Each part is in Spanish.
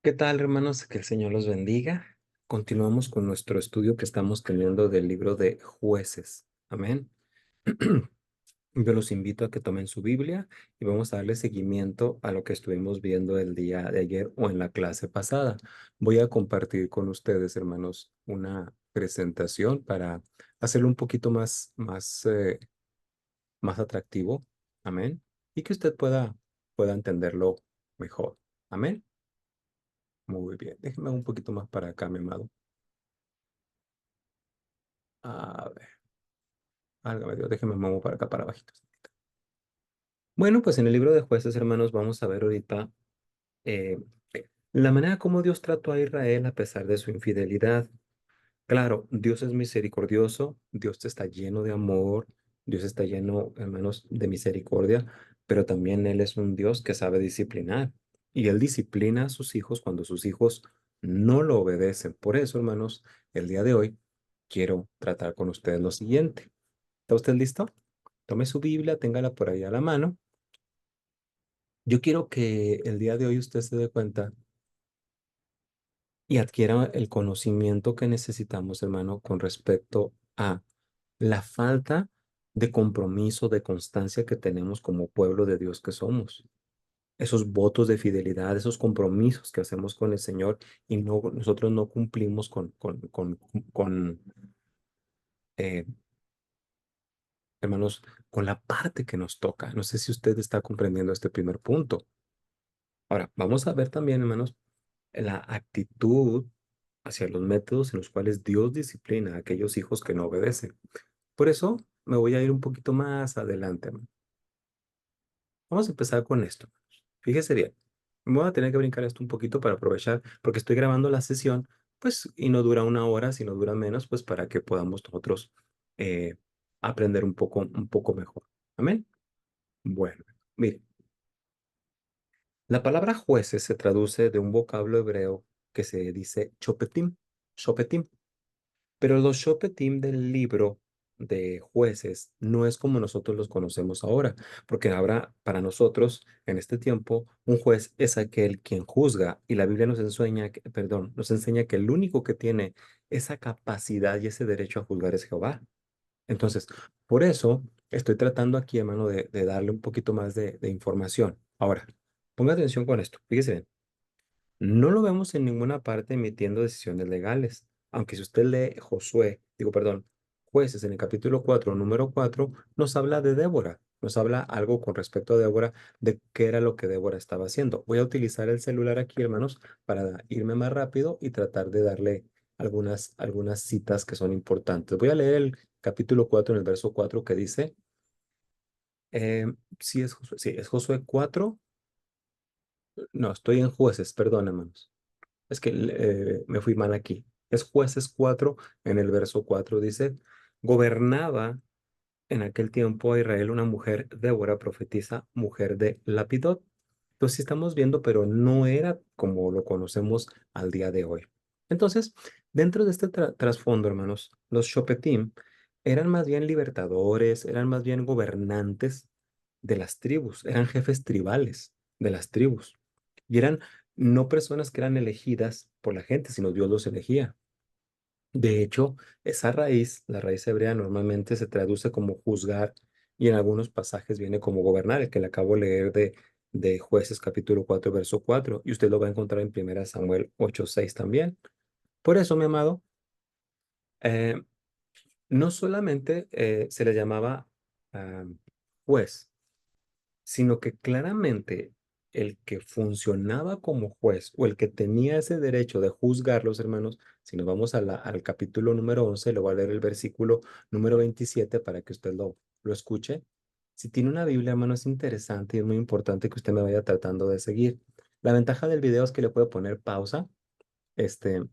¿Qué tal, hermanos? Que el Señor los bendiga. Continuamos con nuestro estudio que estamos teniendo del libro de Jueces. Amén. Yo los invito a que tomen su Biblia y vamos a darle seguimiento a lo que estuvimos viendo el día de ayer o en la clase pasada. Voy a compartir con ustedes, hermanos, una presentación para hacerlo un poquito más atractivo. Amén. Y que usted pueda entenderlo mejor. Amén. Muy bien. Déjeme un poquito más para acá, mi amado. A ver, válgame Dios, déjeme mover para acá, para abajito. Bueno, pues en el libro de Jueces, hermanos, vamos a ver ahorita eh, la manera como Dios trató a Israel a pesar de su infidelidad. Claro, Dios es misericordioso, Dios está lleno de amor, Dios está lleno, hermanos, de misericordia, pero también Él es un Dios que sabe disciplinar. Y Él disciplina a sus hijos cuando sus hijos no lo obedecen. Por eso, hermanos, el día de hoy quiero tratar con ustedes lo siguiente. ¿Está usted listo? Tome su Biblia, téngala por ahí a la mano. Yo quiero que el día de hoy usted se dé cuenta y adquiera el conocimiento que necesitamos, hermano, con respecto a la falta de compromiso, de constancia que tenemos como pueblo de Dios que somos. Esos votos de fidelidad, esos compromisos que hacemos con el Señor y nosotros no cumplimos con eh, hermanos, con la parte que nos toca. No sé si usted está comprendiendo este primer punto. Ahora, vamos a ver también, hermanos, la actitud hacia los métodos en los cuales Dios disciplina a aquellos hijos que no obedecen. Por eso me voy a ir un poquito más adelante, hermano. Vamos a empezar con esto. Fíjese bien. Me voy a tener que brincar esto un poquito para aprovechar, porque estoy grabando la sesión, pues, y no dura una hora, sino dura menos, pues, para que podamos nosotros eh, aprender un poco mejor. Amén. Bueno, mire. La palabra jueces se traduce de un vocablo hebreo que se dice chopetim, shopetim, pero los shopetim del libro de jueces no es como nosotros los conocemos ahora, porque ahora para nosotros en este tiempo un juez es aquel quien juzga y la Biblia nos enseña, perdón, nos enseña que el único que tiene esa capacidad y ese derecho a juzgar es Jehová. Entonces, por eso estoy tratando aquí, hermano, de darle un poquito más de información. Ahora, ponga atención con esto. Fíjese bien. No lo vemos en ninguna parte emitiendo decisiones legales. Aunque si usted lee Josué, digo, perdón, Jueces en el capítulo 4, número 4, nos habla de Débora. Nos habla algo con respecto a Débora, de qué era lo que Débora estaba haciendo. Voy a utilizar el celular aquí, hermanos, para irme más rápido y tratar de darle algunas citas que son importantes. Voy a leer el capítulo 4 en el verso 4 que dice, eh, sí, es Josué 4. No, estoy en Jueces, perdón, hermanos. Es que me fui mal aquí. Es Jueces 4 en el verso 4 dice, gobernaba en aquel tiempo a Israel una mujer, Débora, profetisa, mujer de Lapidot. Entonces sí estamos viendo, pero no era como lo conocemos al día de hoy. Entonces, dentro de este trasfondo, hermanos, los Shopetim eran más bien libertadores, eran más bien gobernantes de las tribus, eran jefes tribales de las tribus. Y eran no personas que eran elegidas por la gente, sino Dios los elegía. De hecho, esa raíz, la raíz hebrea, normalmente se traduce como juzgar y en algunos pasajes viene como gobernar, el que le acabo de leer de Jueces capítulo 4 verso 4 y usted lo va a encontrar en 1 Samuel 8:6 también. Por eso, mi amado, eh, no solamente se le llamaba ah, juez, sino que claramente el que funcionaba como juez o el que tenía ese derecho de juzgar los hermanos, si nos vamos al capítulo número 11, le voy a leer el versículo número 27 para que usted lo escuche. Si tiene una Biblia, hermano, es interesante y es muy importante que usted me vaya tratando de seguir. La ventaja del video es que le puede poner pausa, este,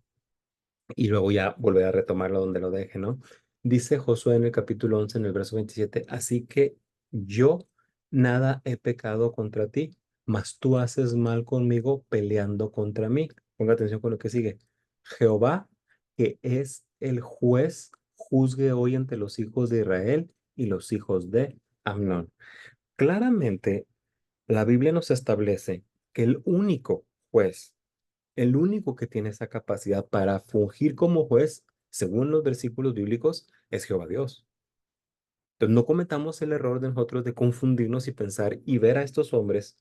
y luego ya volver a retomarlo donde lo deje, ¿no? Dice Josué en el capítulo 11 en el verso 27, así que yo nada he pecado contra ti, mas tú haces mal conmigo peleando contra mí. Ponga atención con lo que sigue. Jehová, que es el juez, juzgue hoy entre los hijos de Israel y los hijos de Amnón. Claramente, la Biblia nos establece que el único juez El único que tiene esa capacidad para fungir como juez, según los versículos bíblicos, es Jehová Dios. Entonces, no cometamos el error de nosotros de confundirnos y pensar y ver a estos hombres,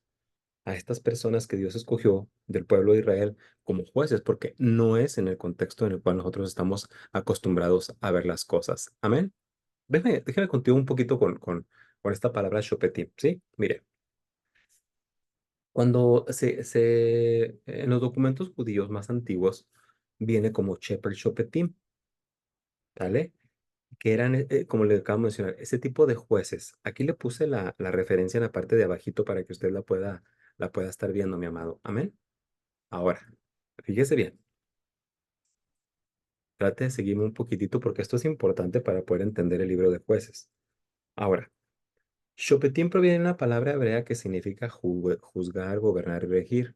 a estas personas que Dios escogió del pueblo de Israel como jueces, porque no es en el contexto en el cual nosotros estamos acostumbrados a ver las cosas. Amén. Déjame contigo un poquito con esta palabra shopetim, ¿sí? Mire, cuando en los documentos judíos más antiguos viene como sheper shopetim, ¿vale? Que eran, como le acabo de mencionar, ese tipo de jueces. Aquí le puse la referencia en la parte de abajito para que usted la pueda estar viendo, mi amado. Amén. Ahora, fíjese bien, trate de seguirme un poquitito porque esto es importante para poder entender el libro de jueces. Ahora, Shopetim proviene de una palabra hebrea que significa juzgar, gobernar y regir.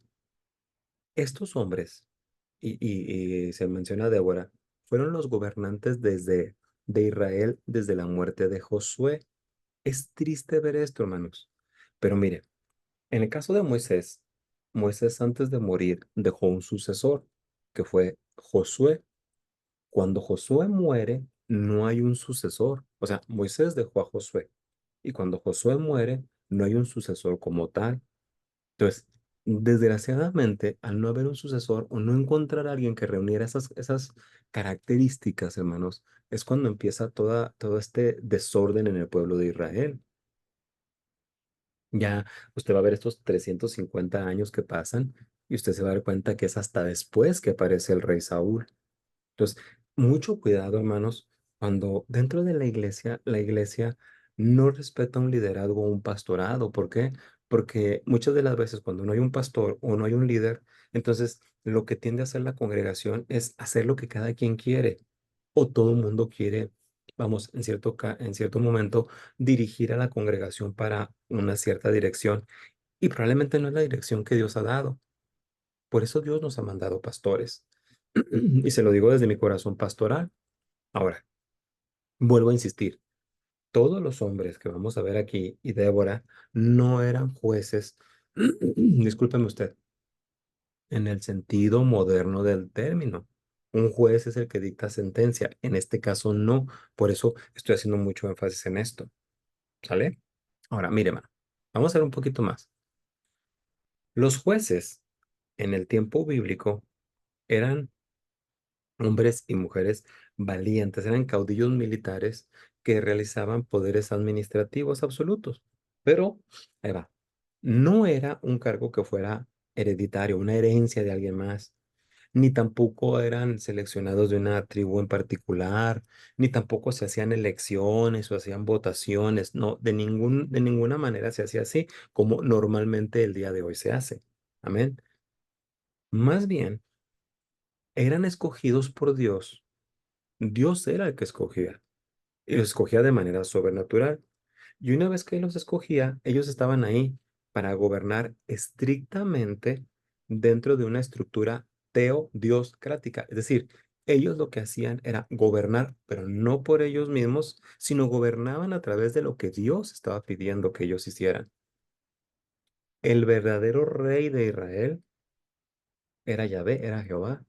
Estos hombres, y se menciona Débora, fueron los gobernantes de Israel desde la muerte de Josué. Es triste ver esto, hermanos. Pero mire, en el caso de Moisés, Moisés antes de morir dejó un sucesor, que fue Josué. Cuando Josué muere, no hay un sucesor. O sea, Moisés dejó a Josué. Y cuando Josué muere, no hay un sucesor como tal. Entonces, desgraciadamente, al no haber un sucesor o no encontrar a alguien que reuniera esas características, hermanos, es cuando empieza todo este desorden en el pueblo de Israel. Ya usted va a ver estos 350 años que pasan y usted se va a dar cuenta que es hasta después que aparece el rey Saúl. Entonces, mucho cuidado, hermanos, cuando dentro de la iglesia no respeta un liderazgo o un pastorado. ¿Por qué? Porque muchas de las veces cuando no hay un pastor o no hay un líder, entonces lo que tiende a hacer la congregación es hacer lo que cada quien quiere o todo el mundo quiere, vamos, en cierto momento, dirigir a la congregación para una cierta dirección y probablemente no es la dirección que Dios ha dado. Por eso Dios nos ha mandado pastores. Y se lo digo desde mi corazón pastoral. Ahora, vuelvo a insistir, todos los hombres que vamos a ver aquí y Débora no eran jueces, discúlpeme usted, en el sentido moderno del término. Un juez es el que dicta sentencia, en este caso no, por eso estoy haciendo mucho énfasis en esto, ¿sale? Ahora, mire, ma, vamos a ver un poquito más. Los jueces en el tiempo bíblico eran hombres y mujeres valientes, eran caudillos militares que realizaban poderes administrativos absolutos. Pero, ahí va, no era un cargo que fuera hereditario, una herencia de alguien más, ni tampoco eran seleccionados de una tribu en particular, ni tampoco se hacían elecciones o hacían votaciones, no, de ninguna manera se hacía así como normalmente el día de hoy se hace. Amén. Más bien, eran escogidos por Dios. Dios era el que escogía, y los escogía de manera sobrenatural. Y una vez que Él los escogía, ellos estaban ahí para gobernar estrictamente dentro de una estructura teo-dioscrática. Es decir, ellos lo que hacían era gobernar, pero no por ellos mismos, sino gobernaban a través de lo que Dios estaba pidiendo que ellos hicieran. El verdadero rey de Israel era Yahvé, era Jehová.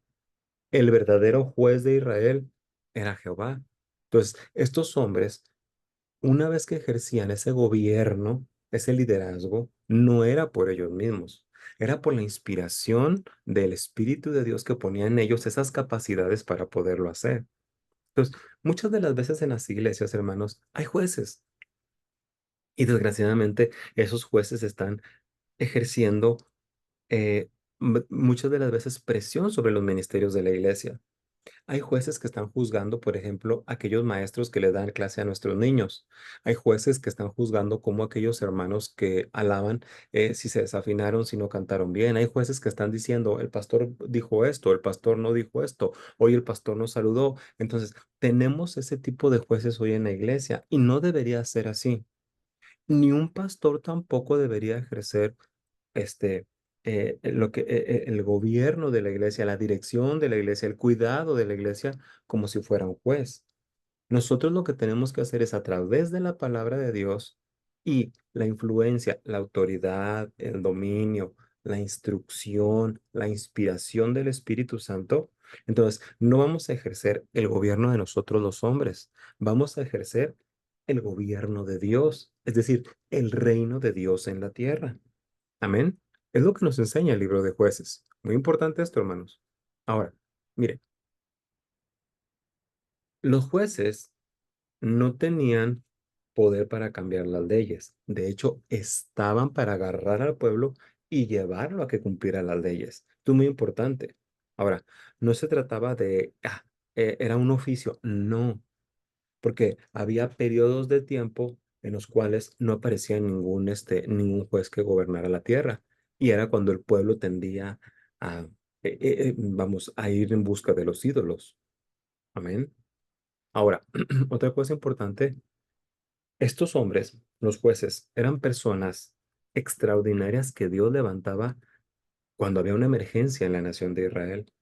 El verdadero juez de Israel era Jehová. Entonces, estos hombres, una vez que ejercían ese gobierno, ese liderazgo, no era por ellos mismos, era por la inspiración del Espíritu de Dios que ponía en ellos esas capacidades para poderlo hacer. Entonces, muchas de las veces en las iglesias, hermanos, hay jueces y desgraciadamente esos jueces están ejerciendo muchas de las veces presión sobre los ministerios de la iglesia. Hay jueces que están juzgando, por ejemplo, aquellos maestros que le dan clase a nuestros niños. Hay jueces que están juzgando como aquellos hermanos que alaban si se desafinaron, si no cantaron bien. Hay jueces que están diciendo, el pastor dijo esto, el pastor no dijo esto, hoy el pastor no saludó. Entonces, tenemos ese tipo de jueces hoy en la iglesia y no debería ser así. Ni un pastor tampoco debería ejercer este, el gobierno de la iglesia, la dirección de la iglesia, el cuidado de la iglesia, como si fuera un juez. Nosotros lo que tenemos que hacer es a través de la palabra de Dios y la influencia, la autoridad, el dominio, la instrucción, la inspiración del Espíritu Santo, entonces no vamos a ejercer el gobierno de nosotros los hombres, vamos a ejercer el gobierno de Dios, es decir, el reino de Dios en la tierra. Amén. Es lo que nos enseña el libro de Jueces. Muy importante esto, hermanos. Ahora, mire, los jueces no tenían poder para cambiar las leyes. De hecho, estaban para agarrar al pueblo y llevarlo a que cumpliera las leyes. Esto es muy importante. Ahora, no se trataba de, era un oficio. No, porque había periodos de tiempo en los cuales no aparecía ningún juez que gobernara la tierra. Y era cuando el pueblo tendía a, vamos, a ir en busca de los ídolos. Amén. Ahora, otra cosa importante, estos hombres, los jueces, eran personas extraordinarias que Dios levantaba cuando había una emergencia en la nación de Israel.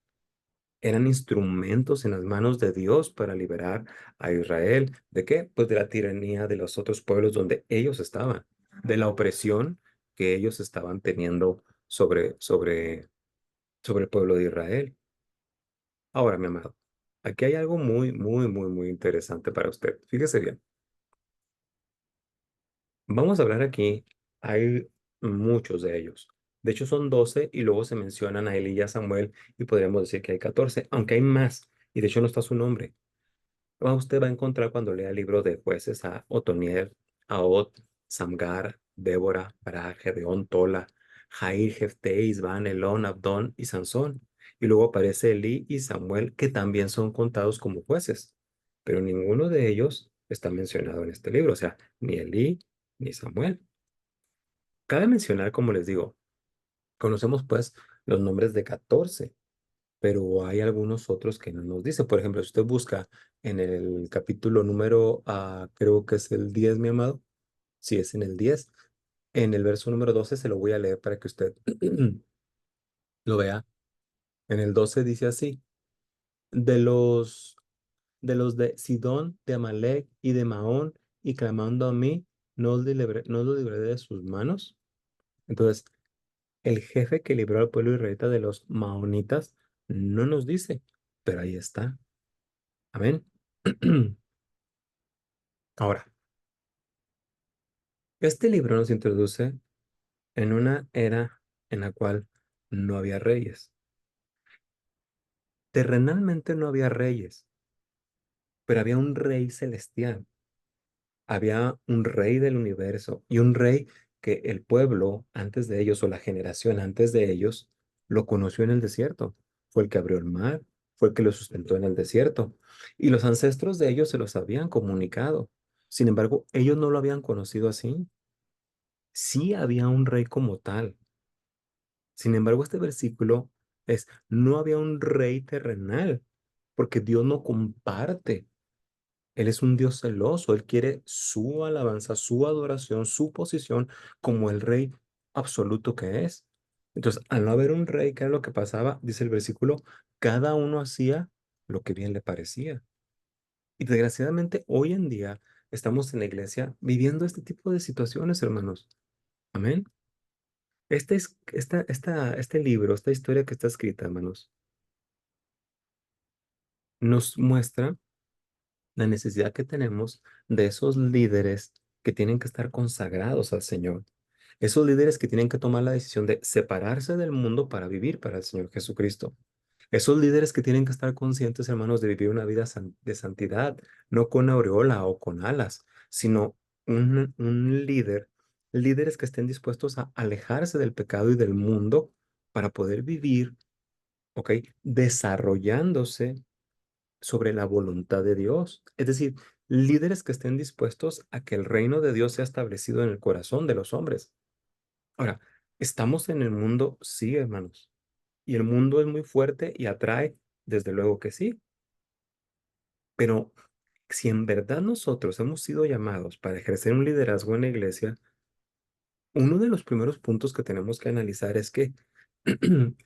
Eran instrumentos en las manos de Dios para liberar a Israel. ¿De qué? Pues de la tiranía de los otros pueblos donde ellos estaban, de la opresión que ellos estaban teniendo sobre el pueblo de Israel. Ahora, mi amado, aquí hay algo muy, muy, muy, muy interesante para usted. Fíjese bien. Vamos a hablar aquí, hay muchos de ellos. De hecho, son 12 y luego se mencionan a Elí y a Samuel y podríamos decir que hay 14, aunque hay más. Y de hecho no está su nombre. Usted va a encontrar cuando lea el libro de jueces a Otoniel, a Ot, Samgar, Débora, Barak, Gedeón, Tola, Jair, Jefté, Isbán, Elón, Abdón y Sansón. Y luego aparece Elí y Samuel, que también son contados como jueces. Pero ninguno de ellos está mencionado en este libro, o sea, ni Elí ni Samuel. Cabe mencionar, como les digo, conocemos pues los nombres de 14, pero hay algunos otros que no nos dice. Por ejemplo, si usted busca en el capítulo número, creo que es el 10, mi amado. Sí, es en el 10. En el verso número 12 se lo voy a leer para que usted lo vea. En el 12 dice así, de los de Sidón, de Amalek y de Maón, y clamando a mí, no los libraré de sus manos. Entonces, el jefe que libró al pueblo israelita de los maonitas no nos dice, pero ahí está. Amén. Ahora, este libro nos introduce en una era en la cual no había reyes. Terrenalmente no había reyes, pero había un rey celestial. Había un rey del universo y un rey que el pueblo antes de ellos o la generación antes de ellos lo conoció en el desierto. Fue el que abrió el mar, fue el que lo sustentó en el desierto. Y los ancestros de ellos se los habían comunicado. Sin embargo, ellos no lo habían conocido así. Sí había un rey como tal. Sin embargo, este versículo no había un rey terrenal, porque Dios no comparte. Él es un Dios celoso, Él quiere su alabanza, su adoración, su posición como el rey absoluto que es. Entonces, al no haber un rey, ¿qué era lo que pasaba? Dice el versículo, cada uno hacía lo que bien le parecía. Y desgraciadamente, hoy en día estamos en la iglesia viviendo este tipo de situaciones, hermanos. Amén. Este libro, esta historia que está escrita, hermanos, nos muestra la necesidad que tenemos de esos líderes que tienen que estar consagrados al Señor. Esos líderes que tienen que tomar la decisión de separarse del mundo para vivir para el Señor Jesucristo. Esos líderes que tienen que estar conscientes, hermanos, de vivir una vida de santidad, no con aureola o con alas, sino un líder, líderes que estén dispuestos a alejarse del pecado y del mundo para poder vivir, ¿ok? Desarrollándose sobre la voluntad de Dios. Es decir, líderes que estén dispuestos a que el reino de Dios sea establecido en el corazón de los hombres. Ahora, ¿estamos en el mundo? Sí, hermanos. Y el mundo es muy fuerte y atrae, desde luego que sí. Pero si en verdad nosotros hemos sido llamados para ejercer un liderazgo en la iglesia, uno de los primeros puntos que tenemos que analizar es que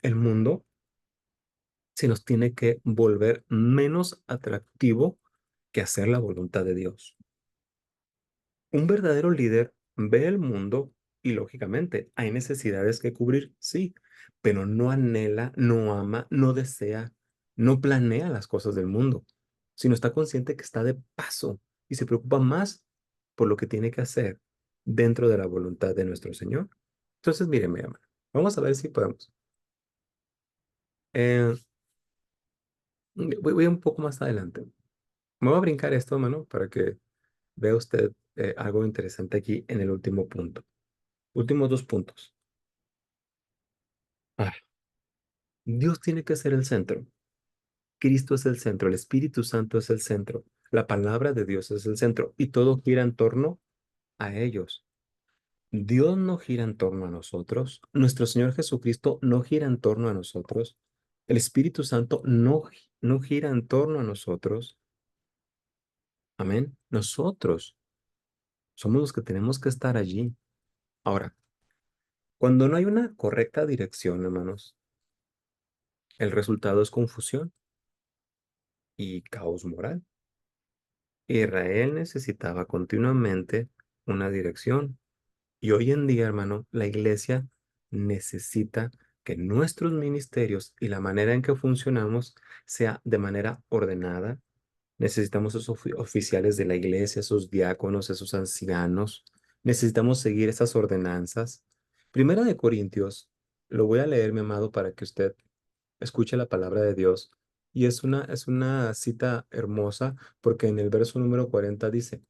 el mundo se nos tiene que volver menos atractivo que hacer la voluntad de Dios. Un verdadero líder ve el mundo Y lógicamente, hay necesidades que cubrir, sí, pero no anhela, no ama, no desea, no planea las cosas del mundo, sino está consciente que está de paso y se preocupa más por lo que tiene que hacer dentro de la voluntad de nuestro Señor. Entonces, mire, mi hermano, vamos a ver si podemos. Eh, voy un poco más adelante. Me voy a brincar esto, hermano, para que vea usted algo interesante aquí en el último punto. Últimos dos puntos. Ah, Dios tiene que ser el centro. Cristo es el centro, el Espíritu Santo es el centro, la palabra de Dios es el centro y todo gira en torno a ellos. Dios no gira en torno a nosotros, nuestro Señor Jesucristo no gira en torno a nosotros, el Espíritu Santo no gira en torno a nosotros. Amén. Nosotros somos los que tenemos que estar allí. Ahora, cuando no hay una correcta dirección, hermanos, el resultado es confusión y caos moral. Israel necesitaba continuamente una dirección. Y hoy en día, hermano, la iglesia necesita que nuestros ministerios y la manera en que funcionamos sea de manera ordenada. Necesitamos esos oficiales de la iglesia, esos diáconos, esos ancianos. Necesitamos seguir esas ordenanzas. Primera de Corintios, lo voy a leer, mi amado, para que usted escuche la palabra de Dios. Y es una cita hermosa porque en el verso número 40 dice,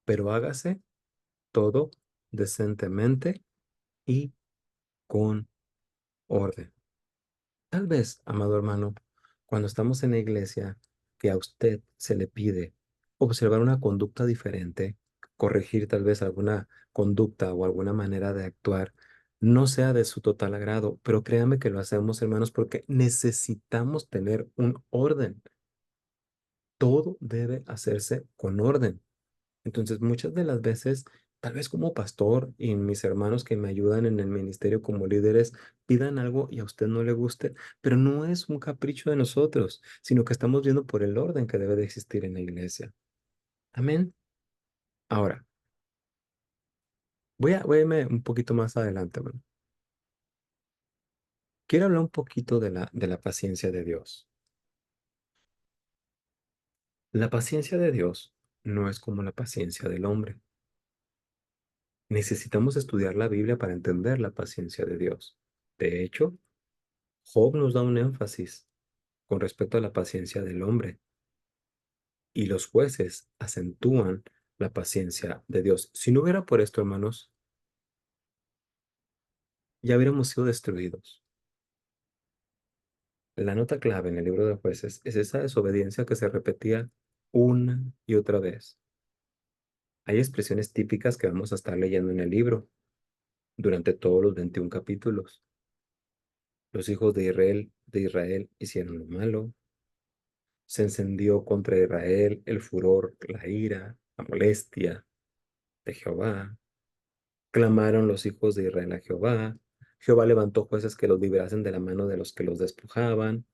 pero hágase todo decentemente y con orden. Tal vez, amado hermano, cuando estamos en la iglesia, que a usted se le pide observar una conducta diferente, corregir tal vez alguna conducta o alguna manera de actuar, no sea de su total agrado, pero créame que lo hacemos, hermanos, porque necesitamos tener un orden. Todo debe hacerse con orden. Entonces, muchas de las veces, tal vez como pastor y mis hermanos que me ayudan en el ministerio como líderes, pidan algo y a usted no le guste, pero no es un capricho de nosotros, sino que estamos viendo por el orden que debe de existir en la iglesia. Amén. Ahora, voy a irme un poquito más adelante, hermano. Quiero hablar un poquito de la paciencia de Dios. La paciencia de Dios no es como la paciencia del hombre. Necesitamos estudiar la Biblia para entender la paciencia de Dios. De hecho, Job nos da un énfasis con respecto a la paciencia del hombre y los jueces acentúan la paciencia de Dios. Si no hubiera por esto, hermanos, ya hubiéramos sido destruidos. La nota clave en el libro de jueces es esa desobediencia que se repetía una y otra vez. Hay expresiones típicas que vamos a estar leyendo en el libro durante todos los 21 capítulos. Los hijos de Israel hicieron lo malo. Se encendió contra Israel el furor, la ira, la molestia de Jehová. Clamaron los hijos de Israel a Jehová. Jehová levantó jueces que los liberasen de la mano de los que los despojaban.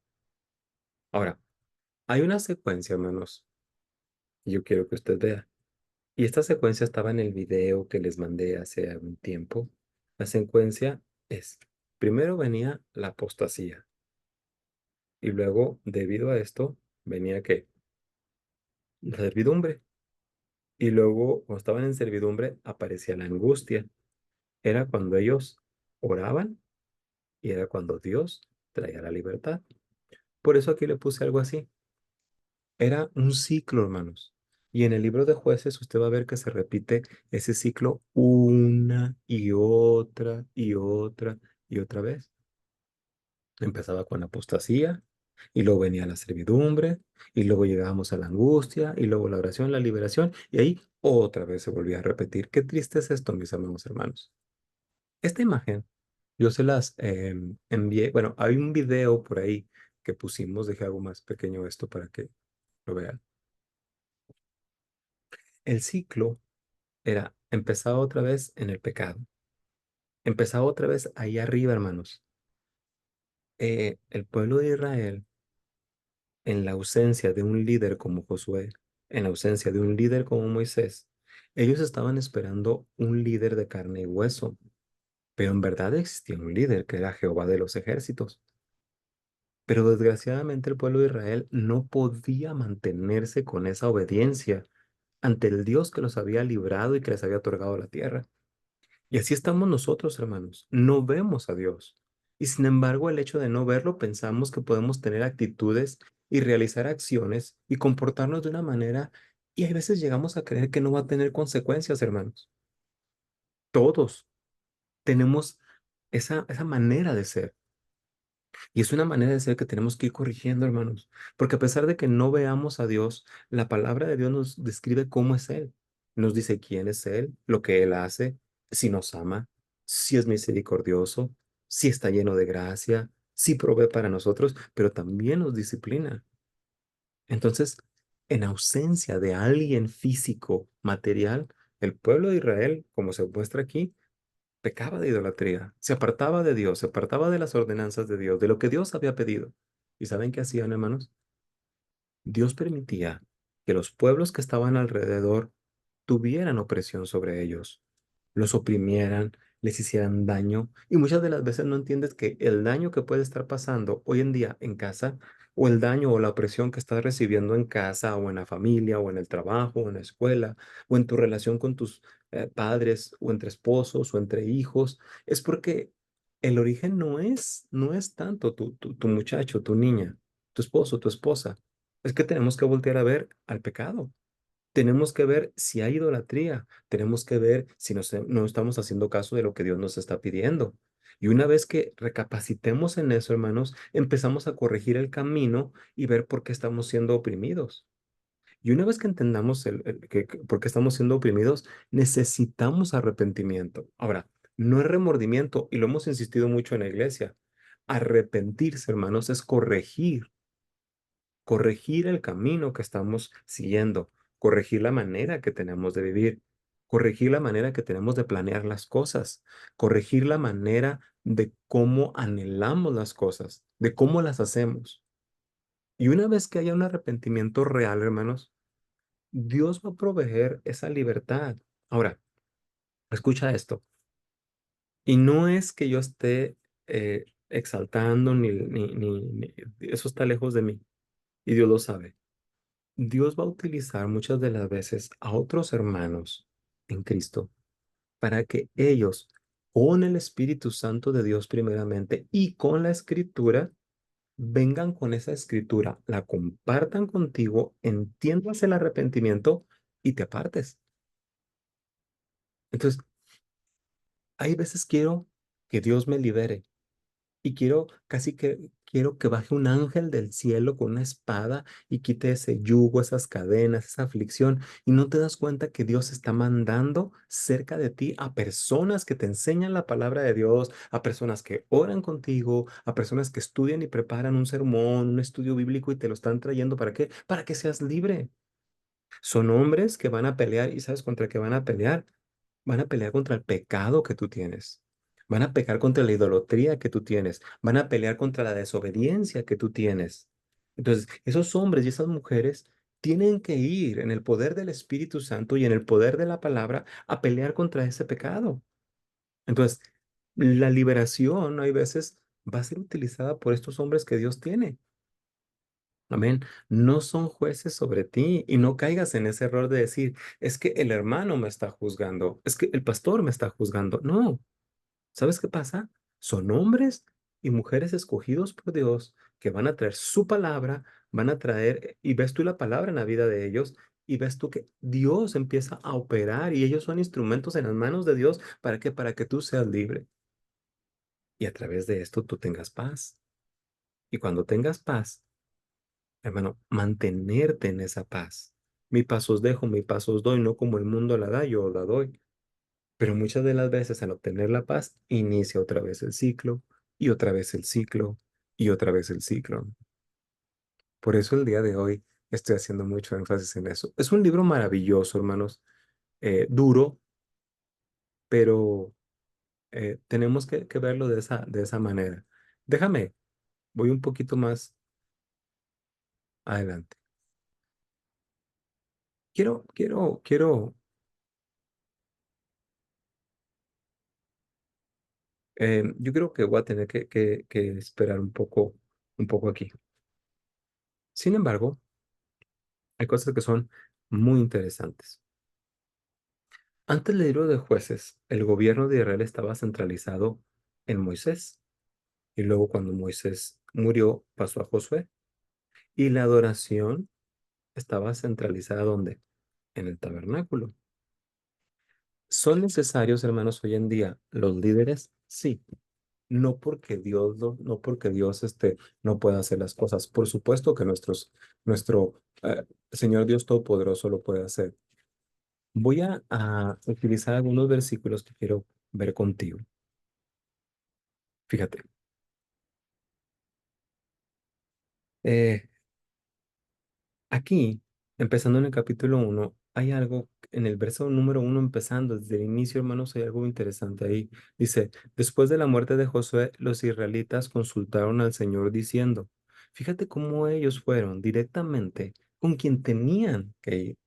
Ahora, hay una secuencia, hermanos, y yo quiero que usted vea. Y esta secuencia estaba en el video que les mandé hace algún tiempo. La secuencia es, primero venía la apostasía y luego, debido a esto, venía ¿qué? La servidumbre. Y luego, cuando estaban en servidumbre, aparecía la angustia. Era cuando ellos oraban y era cuando Dios traía la libertad. Por eso aquí le puse algo así. Era un ciclo, hermanos. Y en el libro de jueces usted va a ver que se repite ese ciclo una y otra y otra y otra vez. Empezaba con la apostasía y luego venía la servidumbre y luego llegábamos a la angustia y luego la oración, la liberación y ahí otra vez se volvía a repetir. Qué triste es esto, mis amados hermanos. Esta imagen yo se las envié. Bueno, hay un video por ahí que pusimos. Dejé algo más pequeño esto para que lo vean. El ciclo era, empezaba otra vez en el pecado. Empezaba otra vez ahí arriba, hermanos. El pueblo de Israel, en la ausencia de un líder como Josué, en la ausencia de un líder como Moisés, Ellos estaban esperando un líder de carne y hueso, pero en verdad existía un líder que era Jehová de los ejércitos. Pero desgraciadamente el pueblo de Israel no podía mantenerse con esa obediencia ante el Dios que los había librado y que les había otorgado la tierra. Y así estamos nosotros, hermanos. No vemos a Dios. Y sin embargo, el hecho de no verlo, pensamos que podemos tener actitudes y realizar acciones y comportarnos de una manera, y hay veces llegamos a creer que no va a tener consecuencias, hermanos. Todos tenemos esa manera de ser. Y es una manera de ser que tenemos que ir corrigiendo, hermanos. Porque a pesar de que no veamos a Dios, la palabra de Dios nos describe cómo es Él. Nos dice quién es Él, lo que Él hace, si nos ama, si es misericordioso, si está lleno de gracia, si provee para nosotros, pero también nos disciplina. Entonces, en ausencia de alguien físico, material, el pueblo de Israel, como se muestra aquí, pecaba de idolatría, se apartaba de Dios, se apartaba de las ordenanzas de Dios, de lo que Dios había pedido. ¿Y saben qué hacían, hermanos? Dios permitía que los pueblos que estaban alrededor tuvieran opresión sobre ellos, los oprimieran, les hicieran daño. Y muchas de las veces no entiendes que el daño que puede estar pasando hoy en día en casa, o el daño o la opresión que estás recibiendo en casa, o en la familia, o en el trabajo, o en la escuela, o en tu relación con tus padres, o entre esposos, o entre hijos, es porque el origen no es tanto tu muchacho, tu niña, tu esposo, tu esposa. Es que tenemos que voltear a ver al pecado. Tenemos que ver si hay idolatría. Tenemos que ver si no estamos haciendo caso de lo que Dios nos está pidiendo. Y una vez que recapacitemos en eso, hermanos, empezamos a corregir el camino y ver por qué estamos siendo oprimidos. Y una vez que entendamos por qué estamos siendo oprimidos, necesitamos arrepentimiento. Ahora, no es remordimiento, y lo hemos insistido mucho en la iglesia. Arrepentirse, hermanos, es corregir el camino que estamos siguiendo, corregir la manera que tenemos de vivir, corregir la manera que tenemos de planear las cosas, corregir la manera de cómo anhelamos las cosas, de cómo las hacemos. Y una vez que haya un arrepentimiento real, hermanos, Dios va a proveer esa libertad. Ahora, escucha esto. Y no es que yo esté exaltando eso está lejos de mí. Y Dios lo sabe. Dios va a utilizar muchas de las veces a otros hermanos en Cristo para que ellos, con el Espíritu Santo de Dios primeramente y con la Escritura, vengan con esa Escritura, la compartan contigo, entiendas el arrepentimiento y te apartes. Entonces, hay veces quiero que Dios me libere. Y quiero que baje un ángel del cielo con una espada y quite ese yugo, esas cadenas, esa aflicción. Y no te das cuenta que Dios está mandando cerca de ti a personas que te enseñan la palabra de Dios, a personas que oran contigo, a personas que estudian y preparan un sermón, un estudio bíblico y te lo están trayendo. ¿Para qué? Para que seas libre. Son hombres que van a pelear y ¿sabes contra qué van a pelear? Van a pelear contra el pecado que tú tienes. Van a pecar contra la idolatría que tú tienes. Van a pelear contra la desobediencia que tú tienes. Entonces, esos hombres y esas mujeres tienen que ir en el poder del Espíritu Santo y en el poder de la palabra a pelear contra ese pecado. Entonces, la liberación hay veces va a ser utilizada por estos hombres que Dios tiene. Amén. No son jueces sobre ti y no caigas en ese error de decir, es que el hermano me está juzgando, es que el pastor me está juzgando. No, ¿sabes qué pasa? Son hombres y mujeres escogidos por Dios que van a traer su palabra, van a traer, y ves tú la palabra en la vida de ellos, y ves tú que Dios empieza a operar y ellos son instrumentos en las manos de Dios para que tú seas libre. Y a través de esto tú tengas paz. Y cuando tengas paz, hermano, mantenerte en esa paz. Mi paz os dejo, mi paz os doy, no como el mundo la da, yo la doy. Pero muchas de las veces al obtener la paz, inicia otra vez el ciclo, y otra vez el ciclo, y otra vez el ciclo. Por eso el día de hoy estoy haciendo mucho énfasis en eso. Es un libro maravilloso, hermanos, duro, pero tenemos que verlo de esa manera. Déjame, voy un poquito más adelante. Quiero Yo creo que voy a tener que esperar un poco aquí. Sin embargo, hay cosas que son muy interesantes. Antes del libro de Jueces, el gobierno de Israel estaba centralizado en Moisés. Y luego cuando Moisés murió, pasó a Josué. Y la adoración estaba centralizada ¿dónde? En el tabernáculo. ¿Son necesarios, hermanos, hoy en día los líderes? Sí. No porque Dios no pueda hacer las cosas. Por supuesto que nuestro Señor Dios Todopoderoso lo puede hacer. Voy a utilizar algunos versículos que quiero ver contigo. Fíjate, eh, aquí, empezando en el capítulo 1, hay algo en el verso número 1, empezando desde el inicio, hermanos, hay algo interesante ahí. Dice, después de la muerte de Josué, los israelitas consultaron al Señor diciendo, fíjate cómo ellos fueron directamente con quien tenían que ir.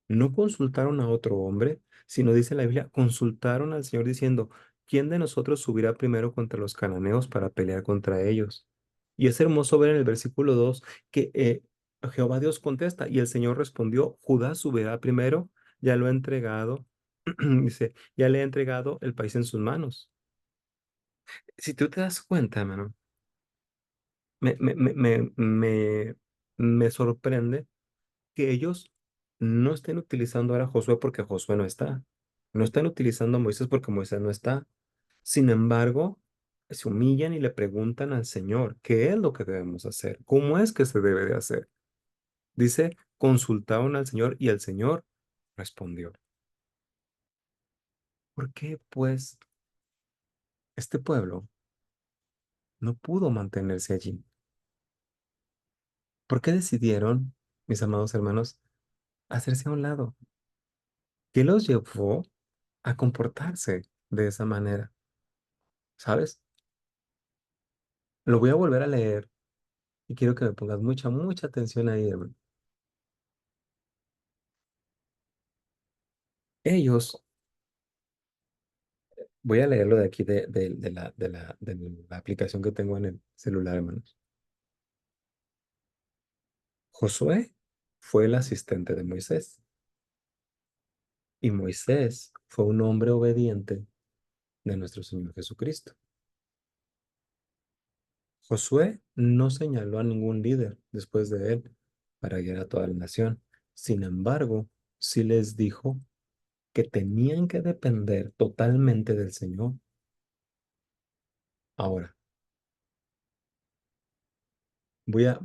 No consultaron a otro hombre, sino dice la Biblia, consultaron al Señor diciendo, ¿quién de nosotros subirá primero contra los cananeos para pelear contra ellos? Y es hermoso ver en el versículo 2 que Jehová Dios contesta y el Señor respondió, Judá subirá primero, ya lo ha entregado, dice, ya le ha entregado el país en sus manos. Si tú te das cuenta, hermano, me, me, me, me, me me sorprende que ellos no estén utilizando ahora a Josué porque Josué no está. No están utilizando a Moisés porque Moisés no está. Sin embargo, se humillan y le preguntan al Señor, ¿qué es lo que debemos hacer? ¿Cómo es que se debe de hacer? Dice, consultaron al Señor y el Señor respondió. ¿Por qué, pues, este pueblo no pudo mantenerse allí? ¿Por qué decidieron, mis amados hermanos, hacerse a un lado? ¿Qué los llevó a comportarse de esa manera? ¿Sabes? Lo voy a volver a leer y quiero que me pongas mucha atención ahí, hermano. Ellos, voy a leerlo de aquí de la aplicación que tengo en el celular, hermanos. Josué fue el asistente de Moisés y Moisés fue un hombre obediente de nuestro Señor Jesucristo. Josué no señaló a ningún líder después de él para guiar a toda la nación. Sin embargo, sí les dijo que tenían que depender totalmente del Señor. Ahora, voy a,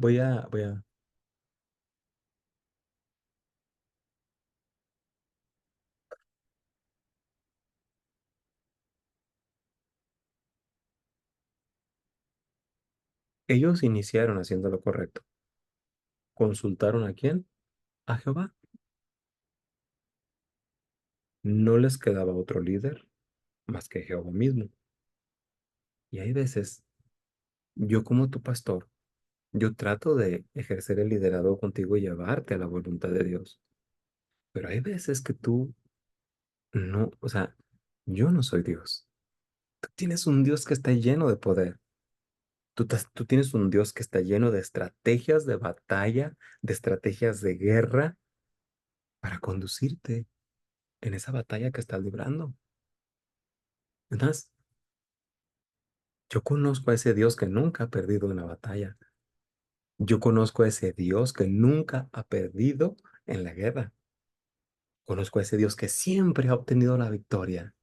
ellos iniciaron haciendo lo correcto. ¿Consultaron a quién? A Jehová. No les quedaba otro líder más que Jehová mismo. Y hay veces, yo como tu pastor, yo trato de ejercer el liderazgo contigo y llevarte a la voluntad de Dios. Pero hay veces que tú no, o sea, yo no soy Dios. Tú tienes un Dios que está lleno de poder. Tú tienes un Dios que está lleno de estrategias de batalla, de estrategias de guerra para conducirte en esa batalla que estás librando. Entonces, yo conozco a ese Dios que nunca ha perdido una batalla. Yo conozco a ese Dios que nunca ha perdido en la guerra. Conozco a ese Dios que siempre ha obtenido la victoria.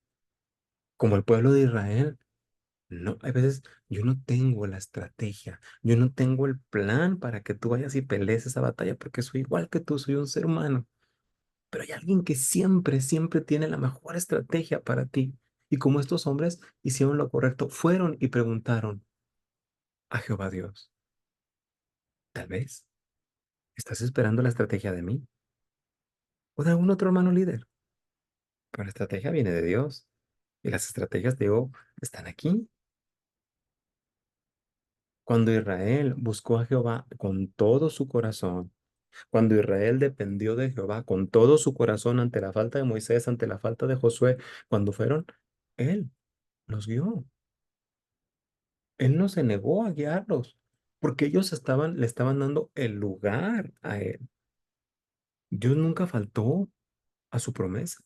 Como el pueblo de Israel. No, hay veces yo no tengo la estrategia, yo no tengo el plan para que tú vayas y pelees esa batalla porque soy igual que tú, soy un ser humano. Pero hay alguien que siempre tiene la mejor estrategia para ti. Y como estos hombres hicieron lo correcto, fueron y preguntaron a Jehová Dios, tal vez, ¿estás esperando la estrategia de mí o de algún otro hermano líder? Pero la estrategia viene de Dios y las estrategias de Dios están aquí. Cuando Israel buscó a Jehová con todo su corazón, cuando Israel dependió de Jehová con todo su corazón ante la falta de Moisés, ante la falta de Josué, cuando fueron, Él los guió. Él no se negó a guiarlos, porque ellos le estaban dando el lugar a él. Dios nunca faltó a su promesa,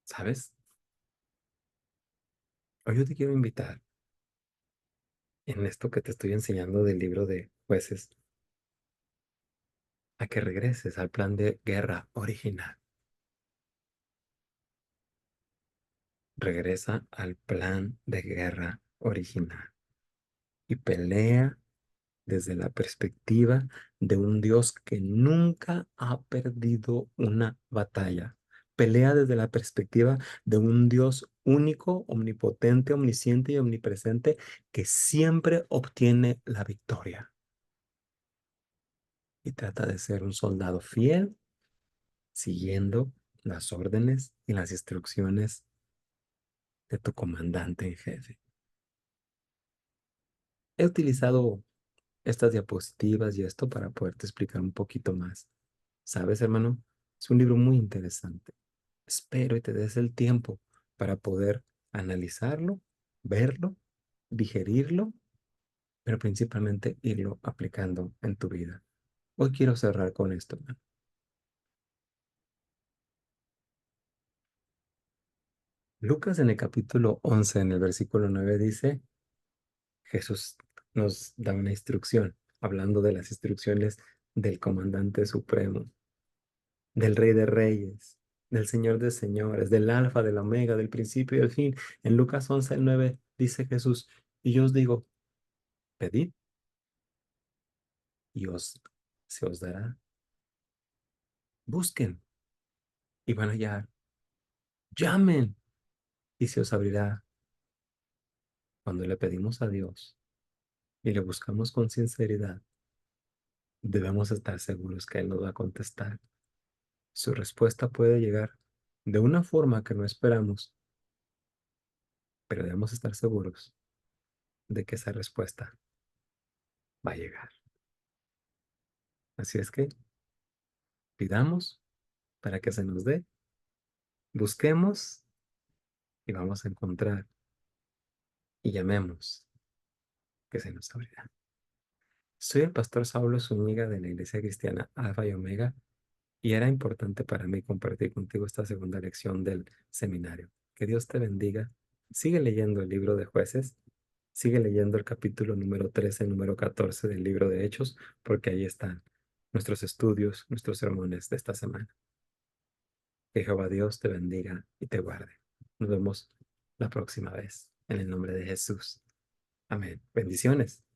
¿sabes? Hoy yo te quiero invitar en esto que te estoy enseñando del libro de Jueces, a que regreses al plan de guerra original. Regresa al plan de guerra original y pelea desde la perspectiva de un Dios que nunca ha perdido una batalla. Pelea desde la perspectiva de un Dios único, omnipotente, omnisciente y omnipresente que siempre obtiene la victoria. Y trata de ser un soldado fiel, siguiendo las órdenes y las instrucciones de tu comandante en jefe. He utilizado estas diapositivas y esto para poderte explicar un poquito más. ¿Sabes, hermano? Es un libro muy interesante. Espero y te des el tiempo para poder analizarlo, verlo, digerirlo, pero principalmente irlo aplicando en tu vida. Hoy quiero cerrar con esto, hermano. Lucas en el capítulo 11, en el versículo 9 dice, Jesús nos da una instrucción, hablando de las instrucciones del comandante supremo, del Rey de Reyes, del Señor de Señores, del Alfa, del Omega, del principio y del fin. En Lucas 11, el 9 dice Jesús, y yo os digo, pedid y se os dará. Busquen y van a hallar. Llamen y se os abrirá. Cuando le pedimos a Dios y le buscamos con sinceridad, debemos estar seguros que Él nos va a contestar. Su respuesta puede llegar de una forma que no esperamos, pero debemos estar seguros de que esa respuesta va a llegar. Así es que pidamos para que se nos dé, busquemos y vamos a encontrar y llamemos que se nos abrirá. Soy el pastor Saulo Zúñiga de la Iglesia Cristiana Alfa y Omega y era importante para mí compartir contigo esta segunda lección del seminario. Que Dios te bendiga. Sigue leyendo el libro de Jueces, sigue leyendo el capítulo número 13, número 14 del libro de Hechos, porque ahí están nuestros estudios, nuestros sermones de esta semana. Que Jehová Dios te bendiga y te guarde. Nos vemos la próxima vez. En el nombre de Jesús. Amén. Bendiciones.